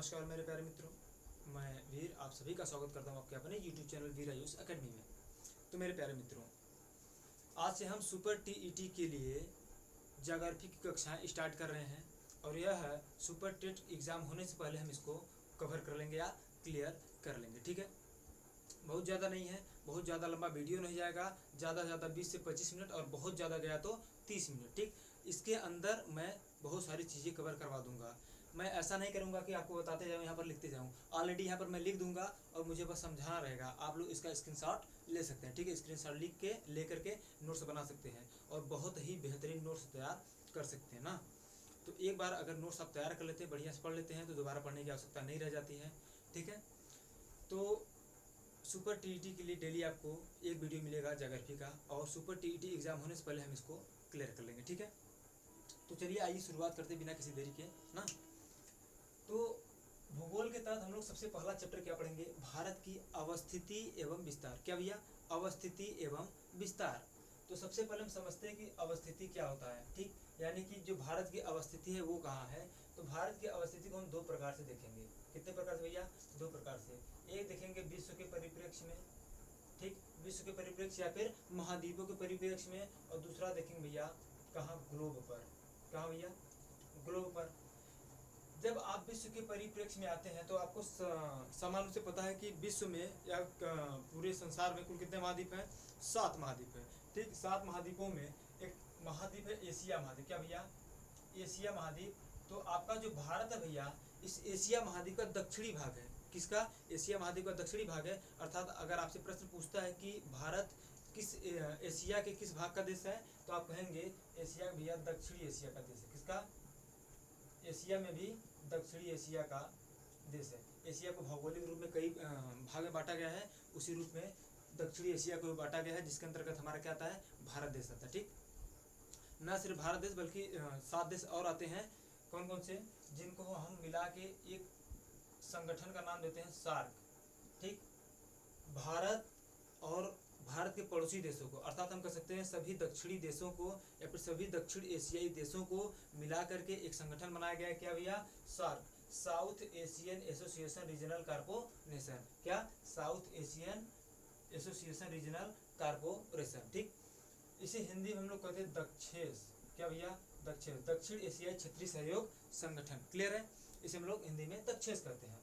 नमस्कार मेरे प्यारे मित्रों, मैं वीर आप सभी का स्वागत करता हूं आपके अपने YouTube चैनल वीर आयुष एकेडमी में। तो मेरे प्यारे मित्रों, आज से हम सुपर टीईटी के लिए ज्योग्राफी की कक्षाएं स्टार्ट कर रहे हैं और यह सुपर टेट एग्ज़ाम होने से पहले हम इसको कवर कर लेंगे या क्लियर कर लेंगे। ठीक है, बहुत ज़्यादा नहीं है, बहुत ज़्यादा लंबा वीडियो नहीं जाएगा, ज़्यादा से ज़्यादा 20 से 25 मिनट और बहुत ज़्यादा गया तो 30 मिनट। ठीक, इसके अंदर मैं बहुत सारी चीज़ें कवर करवा दूंगा। मैं ऐसा नहीं करूंगा कि आपको बताते जाऊँ, यहाँ पर लिखते जाऊँ। ऑलरेडी यहाँ पर मैं लिख दूंगा और मुझे बस समझाना रहेगा। आप लोग इसका स्क्रीनशॉट ले सकते हैं। ठीक है, स्क्रीनशॉट लिख के ले करके नोट्स बना सकते हैं और बहुत ही बेहतरीन नोट्स तैयार कर सकते हैं ना। तो एक बार अगर नोट्स आप तैयार कर लेते हैं, बढ़िया से पढ़ लेते हैं, तो दोबारा पढ़ने की आवश्यकता नहीं रह जाती है। ठीक है, तो सुपर टीईटी के लिए डेली आपको एक वीडियो मिलेगा ज्योग्राफी का, और सुपर टीईटी एग्ज़ाम होने से पहले हम इसको क्लियर कर लेंगे। ठीक है, तो चलिए आइए शुरुआत करते बिना किसी देरी के ना। तो भूगोल के तहत हम लोग सबसे पहला चैप्टर क्या पढ़ेंगे? भारत की अवस्थिति एवं विस्तार। क्या भैया? अवस्थिति एवं विस्तार। तो सबसे पहले हम समझते हैं कि अवस्थिति क्या होता है। ठीक, यानी कि जो भारत की अवस्थिति है वो कहाँ है। तो भारत की अवस्थिति को हम दो प्रकार से देखेंगे। कितने प्रकार से भैया? दो प्रकार से। एक देखेंगे विश्व के परिप्रेक्ष्य में, ठीक, विश्व के परिप्रेक्ष्य या फिर महाद्वीपों के परिप्रेक्ष्य में, और दूसरा देखेंगे भैया कहाँ? ग्लोब पर। कहाँ भैया? ग्लोब पर। जब आप विश्व के परिप्रेक्ष्य में आते हैं तो आपको सामान्य रूप से पता है कि विश्व में या पूरे संसार में कुल कितने महाद्वीप हैं? 7 महाद्वीप हैं। ठीक, 7 महाद्वीपों में एक महाद्वीप है एशिया महाद्वीप। क्या भैया? एशिया महाद्वीप। तो आपका जो भारत है भैया, इस एशिया महाद्वीप का दक्षिणी भाग है। किसका? एशिया महाद्वीप का दक्षिणी भाग है। अर्थात अगर आपसे प्रश्न पूछता है कि भारत किस एशिया के किस भाग का देश है, तो आप कहेंगे एशिया भैया दक्षिणी एशिया का देश है। किसका? एशिया में भी दक्षिणी एशिया का देश है। एशिया को भौगोलिक रूप में कई भाग में बांटा गया है, उसी रूप में दक्षिणी एशिया को बांटा गया है, जिसके अंतर्गत हमारा क्या आता है? भारत देश आता है। ठीक, न सिर्फ भारत देश बल्कि 7 देश और आते हैं। कौन कौन से? जिनको हम मिला के एक संगठन का नाम देते हैं सार्क। ठीक, भारत और भारत के पड़ोसी देशों को, अर्थात हम कह सकते हैं सभी दक्षिणी देशों को या फिर सभी दक्षिण एशियाई देशों को मिला करके एक संगठन बनाया गया है। क्या भैया? SAARC, South Asian association regional corporation. क्या? South Asian association regional corporation. ठीक, इसे हिंदी में हम लोग कहते हैं दक्षेस। क्या भैया? दक्षेस, दक्षिण एशियाई क्षेत्रीय सहयोग संगठन। क्लियर है? इसे हम लोग हिंदी में दक्षेस कहते हैं।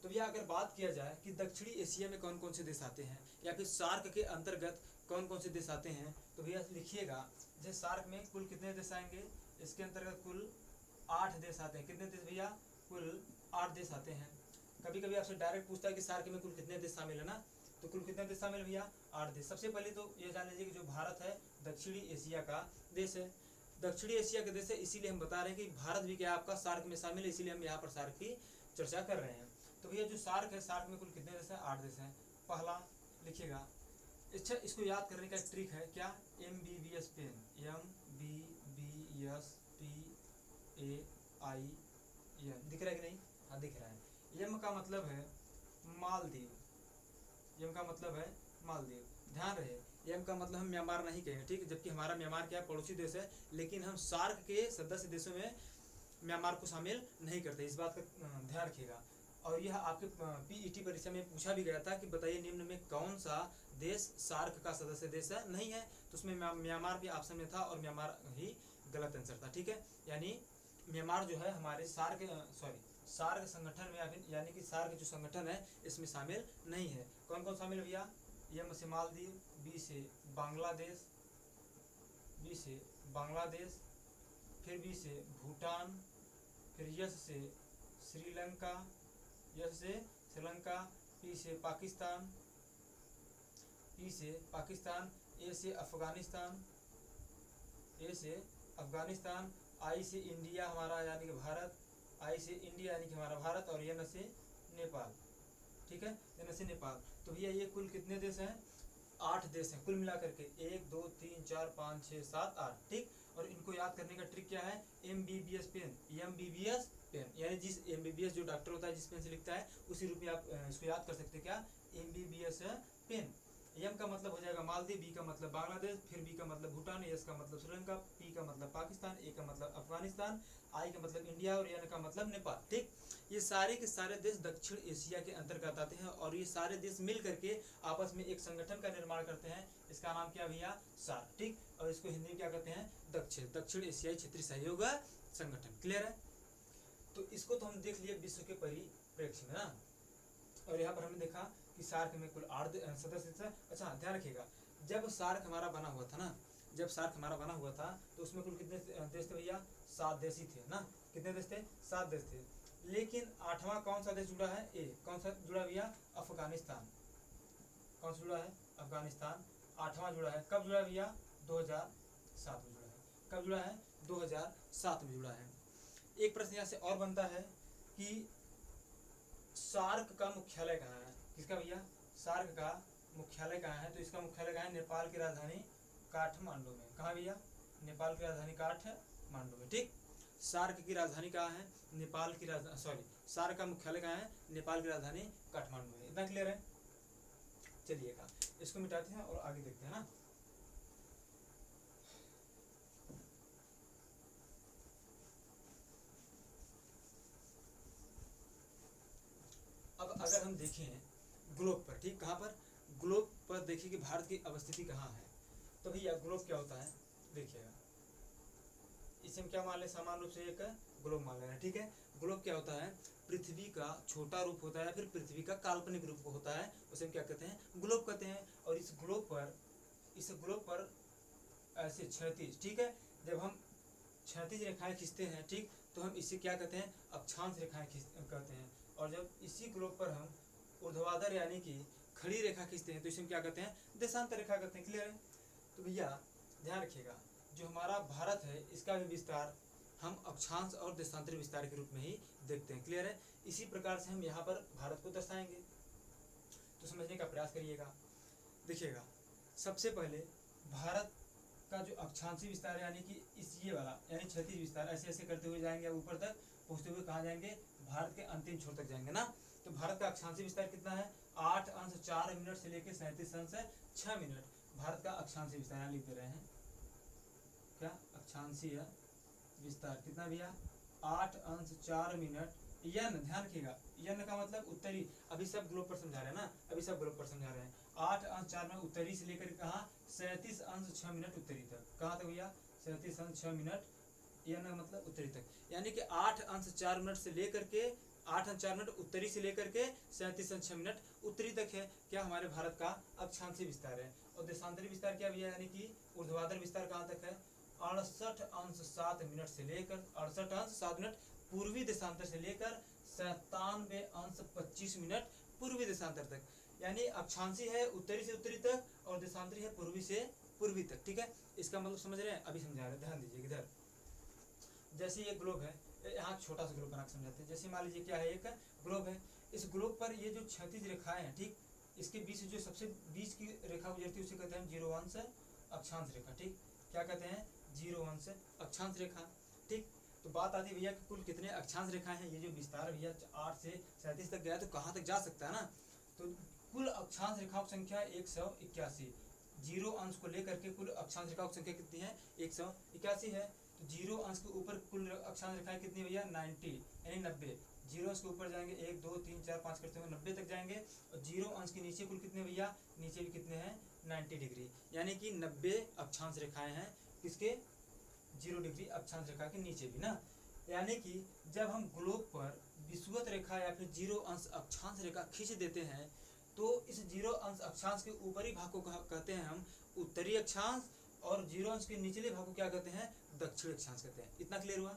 तो भैया अगर बात किया जाए कि दक्षिणी एशिया में कौन कौन से देश आते हैं या फिर सार्क के अंतर्गत कौन कौन से देश आते हैं, तो भैया लिखिएगा। जैसे सार्क में कुल कितने देश आएंगे? इसके अंतर्गत कुल 8 देश आते हैं। कितने देश भैया? कुल 8 देश आते हैं। कभी कभी आपसे डायरेक्ट पूछता है कि सार्क में कुल कितने देश शामिल है ना, तो कुल कितने देश शामिल भैया? 8 देश। सबसे पहले तो ये जान लीजिए कि जो भारत है दक्षिणी एशिया का देश है। दक्षिणी एशिया के देश है, इसीलिए हम बता रहे हैं कि भारत भी क्या आपका सार्क में शामिल है, इसीलिए हम यहाँ पर सार्क की चर्चा कर रहे हैं। तो भैया जो सार्क है, सार्क में कुल कितने देश हैं? 8 देश हैं। पहला लिखिएगा। अच्छा, इसको याद करने का एक ट्रिक है। क्या? MBBS पेन, MBBSPAIN दिख रहा है कि नहीं? हाँ दिख रहा है। यम का मतलब है मालदीव। यम का मतलब है मालदीव। ध्यान रहे, यम का मतलब हम म्यांमार नहीं कहेंगे। ठीक है, जबकि हमारा म्यांमार क्या है? पड़ोसी देश है, लेकिन हम सार्क के सदस्य देशों में म्यांमार को शामिल नहीं करते। इस बात का ध्यान रखिएगा। और यह आपके पीईटी परीक्षा में पूछा भी गया था कि बताइए निम्न में कौन सा देश सार्क का सदस्य देश है? नहीं है, तो उसमें म्यांमार भी ऑप्शन में था और म्यांमार ही गलत आंसर था। ठीक है, यानी म्यांमार जो है हमारे सार्क संगठन में यानी कि सार्क जो संगठन है इसमें शामिल नहीं है। कौन कौन शामिल है भैया? एम से मालदीव, बी से बांग्लादेश, फिर बी से भूटान, फिर यस से श्रीलंका, पी से पाकिस्तान, ए से अफगानिस्तान, आई से इंडिया हमारा यानी कि भारत, हमारा भारत, और एन से नेपाल। ठीक है, एन से नेपाल। तो भैया ये कुल कितने देश हैं? 8 देश हैं कुल मिलाकर के। 1 2 3 4 5 6 7 8। ठीक, और इनको याद करने का ट्रिक क्या है? MBBS पेन, यानी जिस MBBS जो डॉक्टर होता है जिस पेन से लिखता है उसी रूप में आप इसको याद कर सकते हैं। क्या? MBBS pen. एम का मतलब हो जाएगा मालदीव, बी का मतलब बांग्लादेश, फिर बी का मतलब भूटान, एस का मतलब श्रीलंका, पी का मतलब पाकिस्तान, ए का मतलब अफगानिस्तान, आई का मतलब इंडिया और एन का मतलब नेपाल। ठीक, ये सारे के सारे देश दक्षिण एशिया के अंतर्गत आते हैं और ये सारे देश मिल करके आपस में एक संगठन का निर्माण करते हैं। इसका नाम क्या भैया, सार्क। ठीक, और इसको हिंदी में क्या कहते हैं, दक्षिण एशियाई क्षेत्रीय सहयोग संगठन। क्लियर है? तो इसको तो हम देख लिए विश्व के परिप्रेक्ष्य में ना। और यहाँ पर हमने देखा कि सार्क में कुल 8 सदस्य थे। अच्छा ध्यान रखिएगा, जब सार्क हमारा बना हुआ था ना, जब सार्क हमारा बना हुआ था तो उसमें कुल कितने देश थे भैया, 7 देश ही थे ना। कितने देश थे, 7 देश थे। लेकिन 8वां कौन सा देश जुड़ा है, ए कौन सा जुड़ा भैया, अफगानिस्तान। कौन सा जुड़ा है, अफगानिस्तान 8वां जुड़ा है। कब जुड़ा है भैया, 2007 में जुड़ा है। कब जुड़ा है, 2007 में जुड़ा है। एक प्रश्न यहाँ से और बनता है कि सार्क का मुख्यालय कहाँ है, किसका भैया, सार्क का मुख्यालय कहाँ है, तो इसका मुख्यालय कहाँ है, नेपाल की राजधानी काठमांडू में। कहाँ भैया, नेपाल की राजधानी काठमांडू में। ठीक, सार्क की राजधानी कहाँ है, नेपाल की राजधानी, सॉरी सार्क का मुख्यालय कहाँ है, नेपाल की राजधानी काठमांडू में। इतना क्लियर है? चलिएगा इसको मिटाते हैं और आगे देखते हैं ना। अब अगर हम देखें ग्लोब पर, ठीक कहाँ पर, ग्लोब पर देखिए कि भारत की अवस्थिति कहाँ है। तो भैया ग्लोब क्या होता है, देखिएगा इसे हम क्या मान लें, सामान्य रूप से एक ग्लोब मान लेना। ठीक है, ग्लोब क्या होता है, पृथ्वी का छोटा रूप होता है, फिर पृथ्वी का काल्पनिक रूप होता है, उसे हम क्या कहते हैं, ग्लोब कहते हैं। और इस ग्लोब पर ऐसे क्षैतिज, ठीक है, जब हम क्षैतिज रेखाएं खींचते हैं, ठीक, तो हम इसे क्या कहते हैं, अक्षांश रेखाएं कहते हैं। और जब इसी ग्लोब पर हम ऊर्ध्वाधर यानी कि खड़ी रेखा खींचते हैं तो इसे हम क्या कहते हैं, देशांतर रेखा कहते हैं। क्लियर है? तो भैया ध्यान रखिएगा, जो हमारा भारत है इसका भी विस्तार हम अक्षांश और देशांतर विस्तार के रूप में ही देखते हैं। क्लियर है? इसी प्रकार से हम यहाँ पर भारत को दर्शाएंगे, तो समझने का प्रयास करिएगा। देखिएगा सबसे पहले भारत का जो अक्षांशीय विस्तार यानी कि इस ये वाला यानी क्षैतिज विस्तार ऐसे ऐसे करते हुए जाएंगे, ऊपर तक पहुँचते हुए कहाँ जाएंगे, भारत के अंतिम छोर तक जाएंगे ना। तो भारत का अक्षांशीय विस्तार कितना है, 8 अंश 4 मिनट से लेकर 37 अंश 6 मिनट भारत का अक्षांशीय विस्तार यहाँ लिख दे रहे हैं। क्या अक्षांशीय विस्तार कितना भैया, 8 अंश 4 मिनट यन। ध्यान रखिएगा, यन का मतलब उत्तरी, अभी सब ग्लोब पर समझा रहे हैं ना, अभी सब ग्लोब पर समझा रहे हैं। 8 अंश 4 मिनट उत्तरी से लेकर कहाँ, 37 अंश 6 मिनट उत्तरी तक। कहाँ तक भैया, 37 अंश 6 मिनट, यन का मतलब उत्तरी तक। यानी कि 8 अंश 4 मिनट से लेकर के 8 अंश 4 मिनट उत्तरी से लेकर के 37 अंश 6 मिनट उत्तरी तक है क्या हमारे भारत का अक्षांशीय विस्तार है। और देशांतरी विस्तार क्या भैया, यानी कि ऊर्ध्वाधर विस्तार कहाँ तक है, 68 अंश 7 मिनट से लेकर 68 अंश 7 मिनट पूर्वी देशांतर से लेकर 97 अंश 25 मिनट पूर्वी देशांतर तक। यानी अक्षांशीय है उत्तरी से उत्तरी तक और देशांतरी है पूर्वी से पूर्वी तक। ठीक है, इसका मतलब समझ रहे हैं, अभी समझा रहे हैं, ध्यान दीजिए। इधर जैसे ये ग्लोब है, यहाँ छोटा सा ग्लोब बना के समझाते हैं। जैसे मान लीजिए क्या है, एक ग्लोब है, इस ग्लोब पर ये जो क्षैतिज रेखाएं हैं, ठीक, इसके बीच जो सबसे बीच की रेखा गुजरती है उसे कहते हैं 0 अंश अक्षांश रेखा। ठीक, क्या कहते हैं, 0 अंश अक्षांश रेखा। ठीक, तो बात आती है भैया कि कुल कितने अक्षांश रेखाएं हैं। ये जो विस्तार भैया 8 से 37 तक गया तो कहाँ तक जा सकता है ना। तो कुल अक्षांश रेखाओं की संख्या 181, 0 अंश को लेकर के कुल अक्षांश रेखाओं की संख्या कितनी है, 181 है। तो 0 अंश के ऊपर कुल अक्षांश रेखाएं कितनी भैया, 90 यानी 90। 0 अंश के ऊपर जाएंगे 1 2 3 4 5 करते हुए 90 तक जाएंगे। और 0 अंश के नीचे कुल कितने भैया, नीचे भी कितने हैं, 90 डिग्री, यानी कि 90 अक्षांश रेखाएं हैं किसके, 0 डिग्री अक्षांश रेखा के नीचे भी ना। यानी कि जब हम ग्लोब पर विषुवत रेखा या फिर 0 अंश अक्षांश रेखा खींच देते हैं तो इस 0 अंश अक्षांश के ऊपरी भाग को कहते हैं हम उत्तरी अक्षांश, और 0 अंश के निचले भाग को क्या कहते हैं, दक्षिणी अक्षांश कहते हैं। इतना क्लियर हुआ।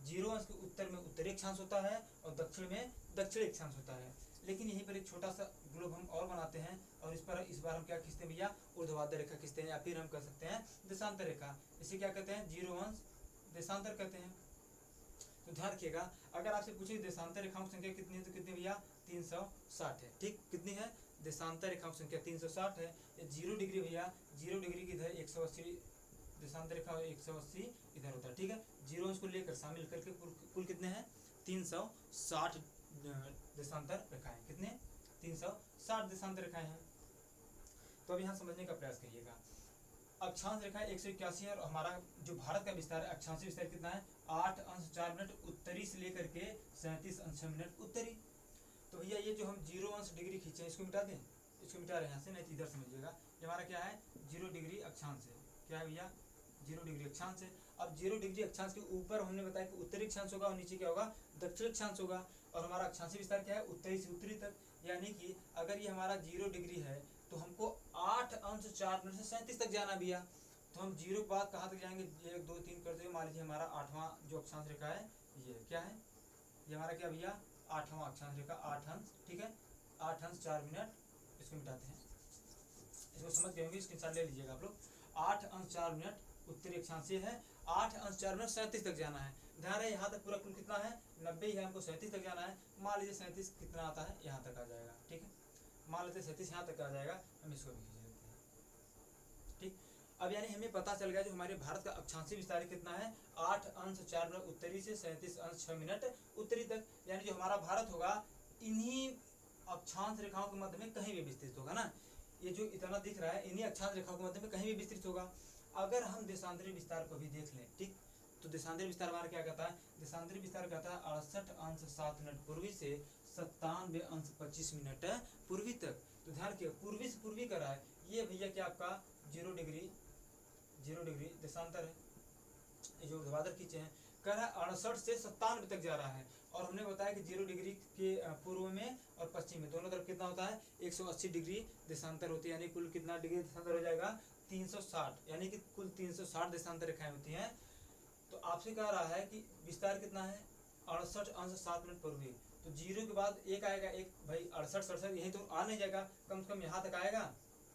0 अंश के उत्तर में उत्तरी अक्षांश होता है और दक्षिण में दक्षिणी अक्षांश होता है। लेकिन यहीं पर एक छोटा सा ग्लोब हम और बनाते हैं और इस बार हम क्या खींचते हैं भैया, ऊर्ध्वाधर रेखा खींचते हैं, या फिर हम कह सकते हैं देशांतर रेखा। इसे क्या कहते हैं, 0 अंश देशांतर कहते हैं। तो ध्यान रखिएगा, अगर आपसे पूछे देशांतर रेखाओं की संख्या कितनी है तो कितनी भैया, 360 है। ठीक, कितनी है, देशांतर रेखाओं की संख्या 360 है। 0 डिग्री भैया, 0 डिग्री की इधर 180 देशांतर रेखा 180 इधर होता है। ठीक है, 0 अंश को लेकर शामिल करके कुल कितने हैं, 360 देशांतर रेखाएं। कितने, 360 देशांतर रेखाएं हैं। तो अब यहाँ समझने का प्रयास करिएगा। अक्षांश रेखा 181 है और हमारा जो भारत का विस्तार है, अक्षांशीय विस्तार कितना है 8 अंश 4 मिनट उत्तरी से लेकर के 37 अंश 6 मिनट उत्तरी। तो भैया ये जो हम 0 अंश डिग्री खींचे हैं इसको मिटा दें, इसको मिटा रहे हैं यहाँ से, नहीं तो इधर समझिएगा। ये हमारा क्या है 0 डिग्री अक्षांश है, क्या है भैया 0 डिग्री अक्षांश है। अब 0 डिग्री अक्षांश के ऊपर हमने बताया कि उत्तरी अक्षांश होगा और नीचे क्या होगा दक्षिण अक्षांश होगा। और हमारा अक्षांशीय विस्तार क्या है उत्तरी से उत्तरी तक, यानी कि अगर ये हमारा 0 डिग्री है तो हमको 8 अंश 4 मिनट से 37 तक जाना भैया। तो हम 0 के बाद कहाँ तक जाएंगे, 1 2 3 करते हुए मान लीजिए हमारा 8वां जो अक्षांश रेखा है ये क्या है, ये हमारा क्या भैया 8वां अक्षांश रेखा 8 अंश, ठीक है 8 अंश 4 मिनट। इसको मिटाते हैं, इसको समझ गए होंगे, स्क्रीनशॉट ले लीजिएगा आप लोग। 8 अंश 4 मिनट उत्तरी अक्षांशीय है, 8 अंश 4 मिनट 37 तक जाना है। ध्यान है यहाँ तक पूरा कुल कितना है 90 है, हमको 37 तक जाना है। मान लीजिए 37 कितना आता है यहाँ तक आ जाएगा, ठीक है मान लेते 37 यहाँ तक आ जाएगा, हम इसको भी खींच लेते हैं, ठीक। अब यानी हमें पता चल गया जो हमारे भारत का अक्षांशीय विस्तार कितना है 8 अंश 4 मिनट उत्तरी से 37 अंश 6 मिनट उत्तरी तक। यानी जो हमारा भारत होगा इन्हीं अक्षांश रेखाओं के मध्य में कहीं भी विस्तृत होगा ना, ये जो इतना दिख रहा है इन्हीं अक्षांश रेखाओं के मध्य में कहीं भी विस्तृत होगा। अगर हम देशांतरी विस्तार को भी देख लें, ठीक, तो देशांतरी विस्तार हमारा क्या कहता है, देशांतरी विस्तार कहता है 68 अंश 7 मिनट पूर्वी से 97 अंश 25 मिनट पूर्वी तक। तो ध्यान रखिए पूर्वी से पूर्वी कर रहा है, ये भैया क्या आपका 0 डिग्री देशांतर है, ये जो ऊर्ध्वाधर खींचे हैं कह रहा है 68 से 97 तक जा रहा है। और हमने बताया कि 0 डिग्री के पूर्व में और पश्चिम में दोनों तरफ कितना होता है 180 डिग्री देशांतर होती है, यानी कुल कितना डिग्री देशांतर हो जाएगा 360, यानी कि कुल 360 देशांतर रेखाएं होती हैं। तो आपसे कह रहा है कि विस्तार कितना है 68 अंश 7 मिनट पूर्वी, तो 0 के बाद एक आएगा, एक भाई 68 यहीं तो आ नहीं जाएगा, कम से कम यहाँ तक आएगा।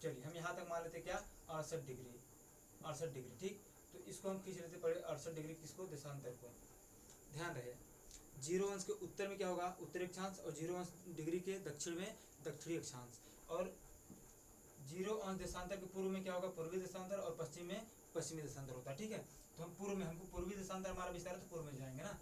चलिए हम यहाँ तक मान लेते क्या 68 डिग्री, ठीक। तो इसको हम खींच लेते पड़े 68 डिग्री, किसको देशांतर को। ध्यान रहे 0 अंश के उत्तर में क्या होगा उत्तरी अक्षांश और 0 अंश डिग्री के दक्षिण में दक्षिणी अक्षांश, और 0 अंश देशांतर के पूर्व में क्या होगा पूर्वी देशांतर और पश्चिम में पश्चिमी देशांतर होता है, ठीक है। तो हम पूर्व में, हमको पूर्वी देशांतर हमारा विस्तार है तो पूर्व में जाएंगे ना।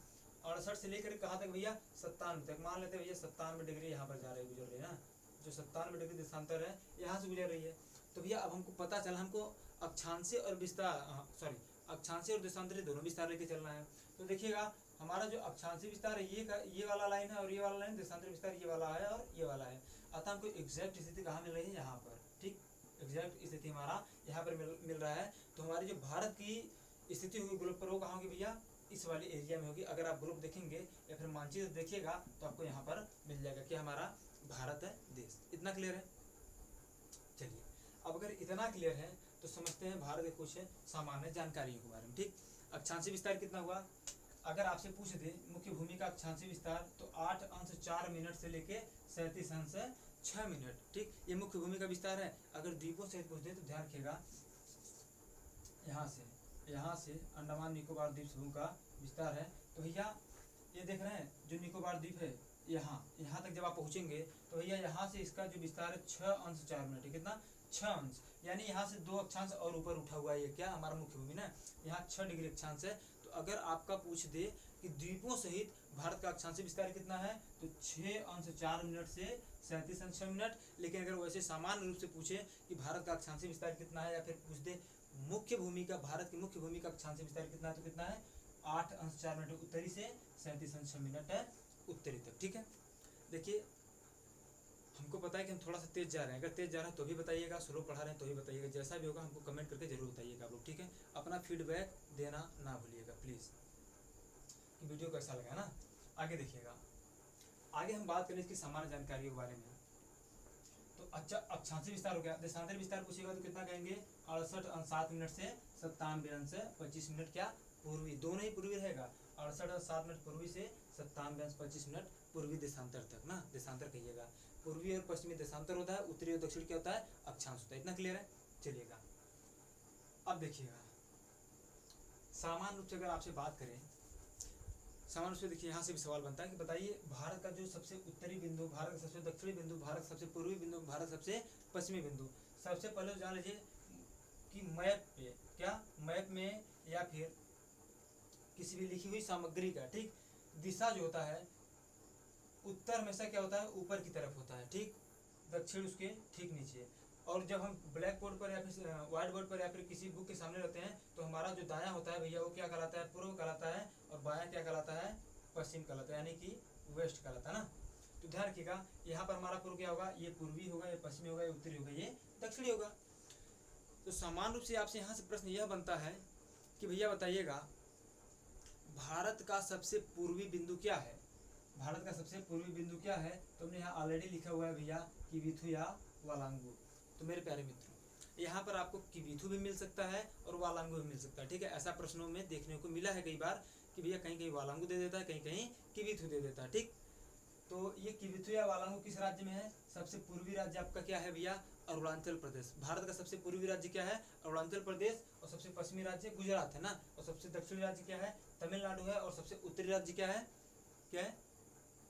68 से लेकर कहाँ तक भैया 97 तक, मान लेते भैया 97 डिग्री यहाँ पर जा रही है, गुजर रही है ना, जो 97 डिग्री देशांतर है यहाँ से गुजर रही है। तो भैया अब हमको पता चला हमको अक्षांशीय और विस्तार अक्षांशीय और देशांतरी दोनों विस्तार लेके चलना है। तो देखिएगा हमारा जो अक्षांशीय विस्तार है ये वाला लाइन है और ये वाला लाइन, देशांतरी विस्तार ये वाला है और ये वाला है। अतः हमको एग्जैक्ट स्थिति कहाँ मिल रही है यहाँ पर, ठीक, एग्जैक्ट स्थिति हमारा यहाँ पर मिल रहा है। तो हमारी जो भारत की स्थिति होगी ग्लोब पर वो कहाँ होगी भैया इस वाले एरिया में होगी। अगर आप ग्लोब देखेंगे या फिर मानचित्र देखिएगा तो आपको यहाँ पर मिल जाएगा कि हमारा भारत है देश। इतना क्लियर है। चलिए अब अगर इतना क्लियर है तो समझते हैं भारत के कुछ सामान्य जानकारियों के बारे में, ठीक। अक्षांशीय विस्तार कितना हुआ, अगर आपसे पूछ दे मुख्य भूमि का अक्षांशीय विस्तार तो 8 अंश 4 मिनट से लेके 37 अंश 6 मिनट, ठीक, ये मुख्य भूमि का विस्तार है। अगर द्वीपों से पूछ दे तो ध्यान रखिएगा यहाँ से अंडमान निकोबार द्वीप समूह का विस्तार है। तो भैया ये देख रहे हैं जो निकोबार द्वीप है यहाँ तक जब आप पहुँचेंगे तो भैया यहाँ से इसका जो विस्तार है 6 अंश 4 मिनट है, कितना 6 अंश, यानी यहाँ से 2 अक्षांश और ऊपर उठा हुआ है ये क्या हमारा मुख्य भूमि ना, यहाँ 6 डिग्री अक्षांश है। तो अगर आपका पूछ दे कि द्वीपों सहित भारत का अक्षांशीय विस्तार कितना है तो 6 अंश 4 मिनट से 37 अंश 6 मिनट। लेकिन अगर वैसे सामान्य रूप से पूछे कि भारत का अक्षांशीय विस्तार कितना है या फिर पूछ दे मुख्य भूमि का, भारत की मुख्य भूमि का अक्षांशीय विस्तार कितना है तो कितना है 8 अंश 4 मिनट उत्तरी से 37 अंश 6 मिनट है उत्तरी तक, ठीक है। देखिए हमको पता है कि हम थोड़ा सा तेज जा रहे हैं, अगर तेज जा रहे हैं तो भी बताइएगा, स्लो पढ़ा रहे हैं तो भी बताइएगा, जैसा भी होगा हमको कमेंट करके जरूर बताइएगा आप लोग, ठीक है। अपना फीडबैक देना ना भूलिएगा प्लीज़, कि वीडियो कैसा लगा ना। आगे देखिएगा, आगे हम बात करें इसकी सामान्य जानकारियों के बारे में। तो अच्छा अक्षांशीय विस्तार हो गया, देशांतरी विस्तार पूछेगा तो कितना कहेंगे 68 अंश 7 मिनट से 97 अंश 25 मिनट क्या पूर्वी, दोनों ही पूर्वी रहेगा, 68 अंश 7 मिनट पूर्वी से 97 अंश 25 मिनट पूर्वी देशांतर तक ना, देशांतर कहिएगा। पूर्वी और पश्चिमी देशांतर होता है, उत्तरी और दक्षिण क्या होता है अक्षांश होता है। इतना क्लियर है। चलिएगा अब देखिएगा सामान्य रूप से अगर आपसे बात करें, सामान्य रूप से देखिए यहाँ से भी सवाल बनता है कि बताइए भारत का जो सबसे उत्तरी बिंदु, भारत का सबसे दक्षिणी बिंदु, भारत सबसे पूर्वी बिंदु, भारत सबसे पश्चिमी बिंदु। सबसे पहले जान लीजिए कि मैप पे क्या, मैप में या फिर किसी भी लिखी हुई सामग्री का, ठीक, दिशा जो होता है उत्तर हमेशा क्या होता है ऊपर की तरफ होता है, ठीक, दक्षिण उसके ठीक नीचे। और जब हम ब्लैक बोर्ड पर या फिर व्हाइट बोर्ड पर या फिर किसी बुक के सामने रहते हैं तो हमारा जो दायां होता है भैया वो क्या कहलाता है, पूर्व कहलाता है, और बायां क्या कहलाता है, पश्चिम कहलाता है, यानी कि वेस्ट कहलाता है ना। तो ध्यान रखिएगा, यहाँ पर हमारा पूर्व क्या होगा, ये पूर्वी होगा, ये पश्चिमी होगा, ये उत्तरी होगा, ये दक्षिणी होगा। तो समान रूप से आपसे यहाँ से प्रश्न यह बनता है कि भैया बताइएगा, भारत का सबसे पूर्वी बिंदु क्या है, भारत का सबसे पूर्वी बिंदु क्या है। तो हमने यहाँ ऑलरेडी लिखा हुआ है भैया किबिथु या वालांगू। तो मेरे प्यारे मित्रों, यहाँ पर आपको किबिथु भी मिल सकता है और वालांगू भी मिल सकता है, ठीक है। ऐसा प्रश्नों में देखने को मिला है कई बार कि भैया कहीं कहीं वालांगू दे देता है, कहीं कहीं किबिथु दे देता है, ठीक। तो ये किबिथु या वालांगू किस राज्य में है, सबसे पूर्वी राज्य आपका क्या है भैया, अरुणाचल प्रदेश। भारत का सबसे पूर्वी राज्य क्या है, अरुणाचल प्रदेश, और सबसे पश्चिमी राज्य गुजरात है ना, और सबसे दक्षिणी राज्य क्या है, तमिलनाडु है, और सबसे उत्तरी राज्य क्या है, क्या है,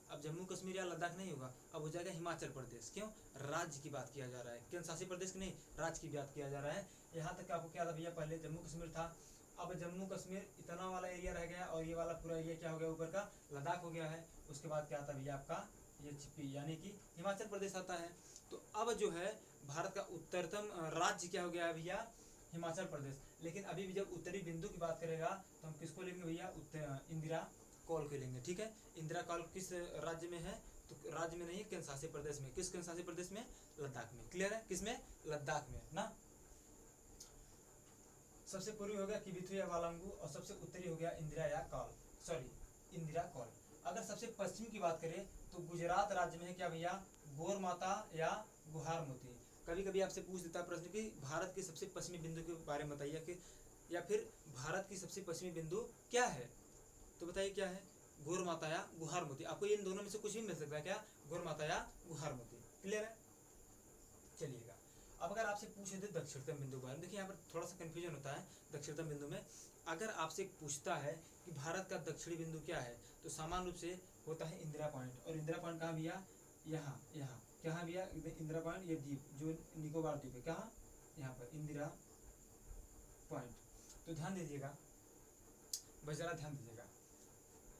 अब जम्मू कश्मीर या लद्दाख नहीं होगा, अब हो जाएगा हिमाचल प्रदेश। क्यों, राज्य की बात किया जा रहा है, केंद्र शासित प्रदेश की नहीं, राज्य की बात किया जा रहा है। यहाँ तक आपको क्या था भैया, पहले जम्मू कश्मीर था, अब जम्मू कश्मीर इतना वाला एरिया रह गया, और ये वाला पूरा एरिया क्या हो गया, ऊपर का लद्दाख हो गया है। उसके बाद क्या आता है भैया आपका ये चिपी, यानी कि हिमाचल प्रदेश आता है। तो अब जो है भारत का उत्तरतम राज्य क्या हो गया है भैया, हिमाचल प्रदेश। लेकिन अभी भी जब उत्तरी बिंदु की बात करेगा तो हम किसको लेंगे भैया, इंदिरा कॉल को लेंगे, ठीक है। इंदिरा कॉल किस राज्य में है, तो राज्य में नहीं, केंद्र शासित प्रदेश में। किस केंद्र शासित प्रदेश में, लद्दाख में। क्लियर है, किसमें, लद्दाख में ना। सबसे पूर्वी हो गया किबिथु या वालांगू, और सबसे उत्तरी हो गया इंदिरा या कॉल, सॉरी इंदिरा कॉल। अगर सबसे पश्चिम की बात करें तो गुजरात राज्य में है क्या भैया, गौर माता या गुहार मोती। कभी कभी आपसे पूछ देता प्रश्न कि भारत के सबसे पश्चिमी बिंदु के बारे में बताइए, कि या फिर भारत की सबसे पश्चिमी बिंदु क्या है, तो बताइए क्या है, गौर माता या गुहार मोती। आपको इन दोनों में से कुछ भी मिल सकता है, क्या, गौर माता या गुहार मोती। क्लियर है, चलिएगा। अब अगर आपसे पूछे थे दक्षिणतम बिंदु के बारे में, देखिए यहाँ पर थोड़ा सा कंफ्यूजन होता है दक्षिणतम बिंदु में। अगर आपसे पूछता है कि भारत का दक्षिणी बिंदु क्या है, तो सामान्य रूप से होता है इंदिरा पॉइंट। और इंदिरा पॉइंट कहाँ भैया, यहाँ यहाँ कहाँ भैया, इंदिरा पॉइंट, ये द्वीप जो निकोबार द्वीप है, कहाँ, यहाँ पर इंदिरा पॉइंट। तो ध्यान दीजिएगा, बस जरा ध्यान दीजिएगा,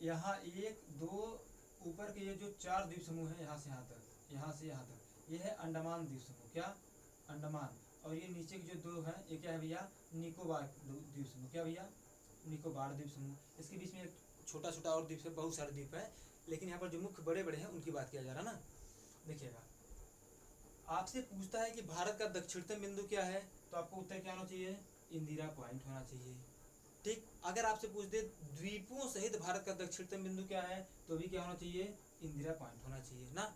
यहाँ एक दो ऊपर के ये जो 4 द्वीप समूह है, यहाँ से यहाँ तक, यहाँ से यहाँ तक, ये है अंडमान द्वीप समूह, क्या, अंडमान। और ये नीचे के जो 2 हैं, ये क्या है भैया, निकोबार द्वीप समूह, क्या भैया, निकोबार द्वीप समूह। इसके बीच में एक छोटा छोटा और द्वीप है, बहुत सारे द्वीप है, लेकिन यहाँ पर जो मुख्य बड़े बड़े हैं उनकी बात किया जा रहा है ना। देखिएगा, आपसे पूछता है कि भारत का दक्षिणतम बिंदु क्या है, तो आपको उत्तर क्या होना चाहिए, इंदिरा पॉइंट होना चाहिए, ठीक। अगर आपसे पूछ दे द्वीपों सहित भारत का दक्षिणतम बिंदु क्या है, तो भी क्या होना चाहिए, इंदिरा पॉइंट होना चाहिए ना।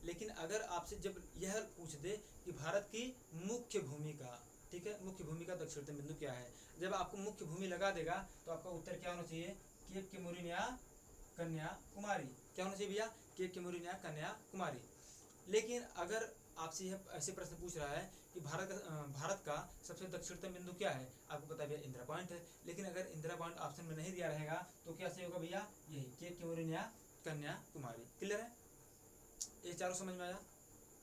लेकिन अगर आपसे जब यह पूछ दे कि भारत की मुख्य भूमिका, ठीक है, मुख्य भूमि का दक्षिणतम बिंदु क्या है, जब आपको मुख्य भूमि लगा देगा तो आपका उत्तर क्या होना चाहिए, केप के मोरिन या कन्याकुमारी। क्या होना चाहिए भैया, केप के मोरिन या कन्याकुमारी। लेकिन अगर आपसे यह ऐसे प्रश्न पूछ रहा है कि भारत का सबसे दक्षिणतम बिंदु क्या है, आपको पता है भैया इंदिरा पॉइंट है। लेकिन अगर इंदिरा पॉइंट ऑप्शन में नहीं दिया रहेगा तो क्या सही होगा भैया, यही केप के मोरिन या कन्याकुमारी। क्लियर है, ये चारों समझ में आया,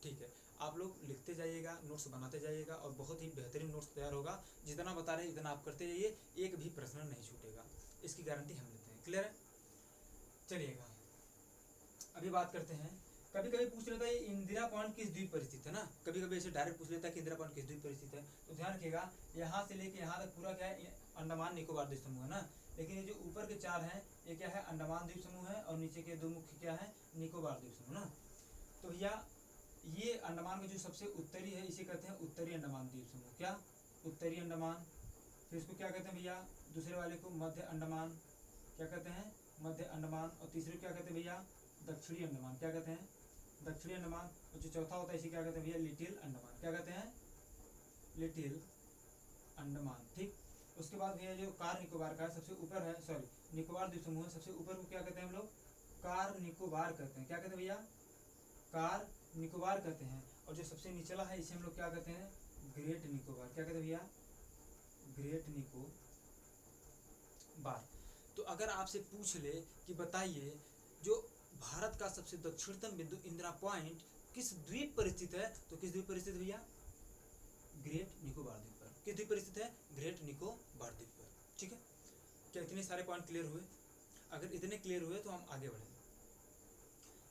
ठीक है। आप लोग लिखते जाइएगा, नोट्स बनाते जाइएगा, और बहुत ही बेहतरीन नोट्स तैयार होगा। जितना बता रहे हैं इतना आप करते जाइए, एक भी प्रश्न नहीं छूटेगा, इसकी गारंटी हम लेते हैं। क्लियर है, चलिएगा अभी बात करते हैं। कभी कभी पूछ लेता है इंदिरा पॉइंट किस द्वीप पर स्थित है ना, कभी कभी ऐसे डायरेक्ट पूछ लेता है कि इंदिरा पॉइंट किस द्वीप पर स्थित है। तो ध्यान रखिएगा, यहाँ से लेके यहाँ तक पूरा क्या है, अंडमान निकोबार द्वीप समूह है ना। लेकिन ये जो ऊपर के 4 हैं, ये क्या है, अंडमान द्वीप समूह है, और नीचे के 2 मुख्य क्या है, निकोबार द्वीप समूह ना। तो भैया ये अंडमान का जो सबसे उत्तरी है, इसे कहते हैं उत्तरी अंडमान द्वीप समूह, क्या, उत्तरी अंडमान। फिर इसको क्या कहते हैं भैया, दूसरे वाले को मध्य अंडमान, क्या कहते हैं, मध्य अंडमान। और तीसरे क्या कहते हैं भैया, दक्षिणी अंडमान, क्या कहते हैं, दक्षिणी अंडमान। और जो चौथा होता है इसे क्या कहते हैं भैया, लिटिल अंडमान, क्या कहते हैं, लिटिल अंडमान, ठीक। उसके बाद भैया जो कार निकोबार का है, सबसे ऊपर है, सॉरी निकोबार द्वीप समूह है, सबसे ऊपर को क्या कहते हैं हम लोग, कार निकोबार कहते हैं, क्या कहते हैं भैया, कार निकोबार कहते हैं। और जो सबसे निचला है इसे हम लोग क्या कहते हैं, ग्रेट निकोबार, क्या कहते हैं भैया, ग्रेट निकोबार। तो अगर आपसे पूछ ले कि बताइए जो भारत का सबसे दक्षिणतम बिंदु इंदिरा पॉइंट किस द्वीप पर स्थित है, तो किस द्वीप पर स्थित है भैया, ग्रेट निकोबार द्वीप पर। किस द्वीप पर स्थित है, ग्रेट निकोबार द्वीप पर, ठीक है। क्या इतने सारे पॉइंट क्लियर हुए? अगर इतने क्लियर हुए तो हम आगे बढ़े।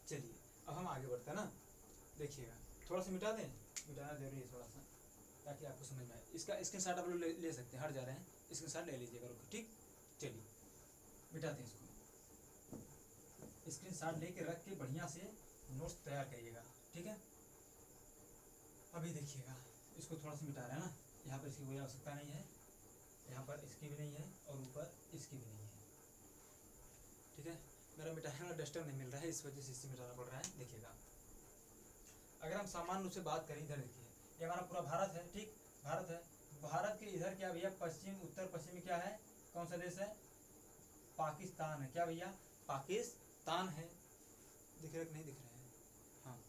चलिए अब हम आगे बढ़ते हैं ना, देखिएगा थोड़ा सा मिटा दें। मिटाना जरूरी है थोड़ा सा, ताकि आपको समझ में आए। इसका स्क्रीनशॉट आप लोग ले सकते हैं, हट जा रहे हैं, स्क्रीनशॉट ले लीजिएगा, रुको ठीक। चलिए मिटाते हैं इसको। स्क्रीनशॉट लेके रख के बढ़िया से नोट्स तैयार करिएगा, ठीक है। अभी देखिएगा, इसको थोड़ा सा मिटा रहे हैं ना, यहाँ पर इसकी कोई आवश्यकता नहीं है, यहाँ पर इसकी भी नहीं है, और ऊपर इसकी भी नहीं है, ठीक है। मेरा मिटाने वाला डस्टर नहीं मिल रहा है, इस वजह से इसे मिटाना पड़ रहा है। देखिएगा, अगर हम सामान्य रूप से बात करें, इधर देखिए, ये हमारा पूरा भारत है, ठीक, भारत है। भारत के इधर क्या भैया, पश्चिम उत्तर पश्चिम में क्या है, कौन सा देश है, पाकिस्तान है। क्या भैया, पाकिस्तान है। दिख रहे कि नहीं दिख रहे हैं, हाँ।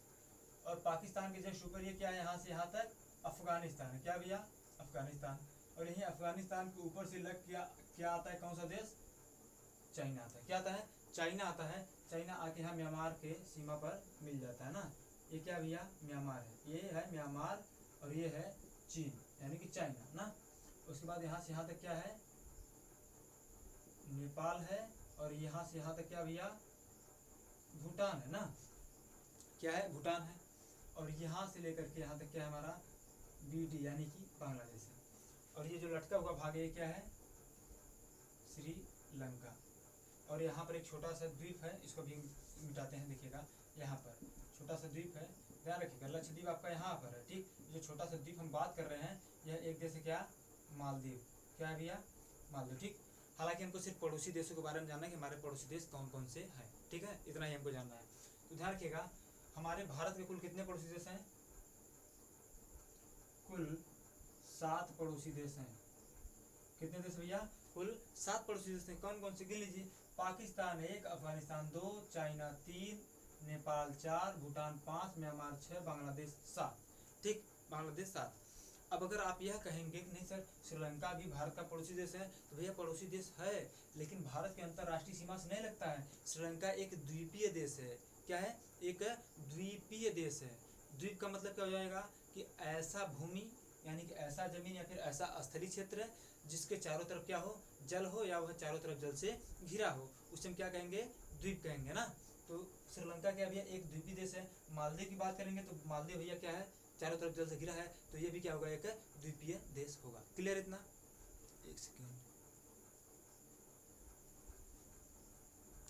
और पाकिस्तान के जस्ट ऊपर ये क्या है, यहाँ से यहाँ तक अफगानिस्तान है। क्या भैया, अफगानिस्तान। और यही अफगानिस्तान के ऊपर से लग क्या आता है, कौन सा देश, चाइना आता है। क्या आता है, चाइना आता है। चाइना आके यहाँ म्यांमार के सीमा पर मिल जाता है ना। ये क्या भैया, म्यांमार है, ये है म्यांमार, और ये है चीन, यानी कि चाइना ना। उसके बाद यहाँ से यहाँ तक क्या है, नेपाल है, और यहाँ से यहाँ तक क्या भैया, भूटान है ना। क्या है, भूटान है। और यहाँ से लेकर के यहाँ तक क्या है हमारा, बीडी, यानी कि बांग्लादेश है। और ये जो लटका हुआ भाग है, क्या है, श्रीलंका। और यहाँ पर एक छोटा सा द्वीप है, इसको भी मिटाते हैं। देखिएगा, यहाँ पर छोटा सा द्वीप है, ध्यान रखिएगा, लक्षद्वीप आपका यहाँ पर है, ठीक। जो छोटा सा द्वीप हम बात कर रहे हैं, यह एक देश है, क्या, मालदीव। क्या है भैया, मालदीव, ठीक। हालांकि हमको सिर्फ पड़ोसी देशों के बारे में जानना है कि हमारे पड़ोसी देश कौन कौन से हैं, ठीक है, इतना ही हमको जानना है। तो ध्यान रखिएगा, हमारे भारत के कुल कितने पड़ोसी देश हैं, कुल 7 पड़ोसी देश हैं। कितने देश भैया, कुल 7 पड़ोसी देश हैं। कौन कौन से, गिन लीजिए, पाकिस्तान 1, अफगानिस्तान 2, चाइना 3, नेपाल 4, भूटान 5, म्यांमार 6, बांग्लादेश 7, ठीक, बांग्लादेश 7। अब अगर आप यह कहेंगे कि नहीं सर, श्रीलंका भी भारत का पड़ोसी देश है, तो भैया पड़ोसी देश है, लेकिन भारत के अंतर्राष्ट्रीय सीमा से नहीं लगता है। श्रीलंका एक द्वीपीय देश है। क्या है, एक द्वीपीय देश है। द्वीप का मतलब क्या हो जाएगा, कि ऐसा भूमि, यानी कि ऐसा जमीन या फिर ऐसा स्थलीय क्षेत्र जिसके चारों तरफ क्या हो, जल हो, या वह चारों तरफ जल से घिरा हो, उसे हम क्या कहेंगे, द्वीप कहेंगे ना। तो श्रीलंका क्या भैया, एक द्वीपीय देश है। मालदीव की बात करेंगे तो मालदीव भैया क्या है, चारों तरफ जल से घिरा है, तो ये भी क्या होगा, एक द्वीपीय देश होगा। क्लियर इतना, एक सेकेंड।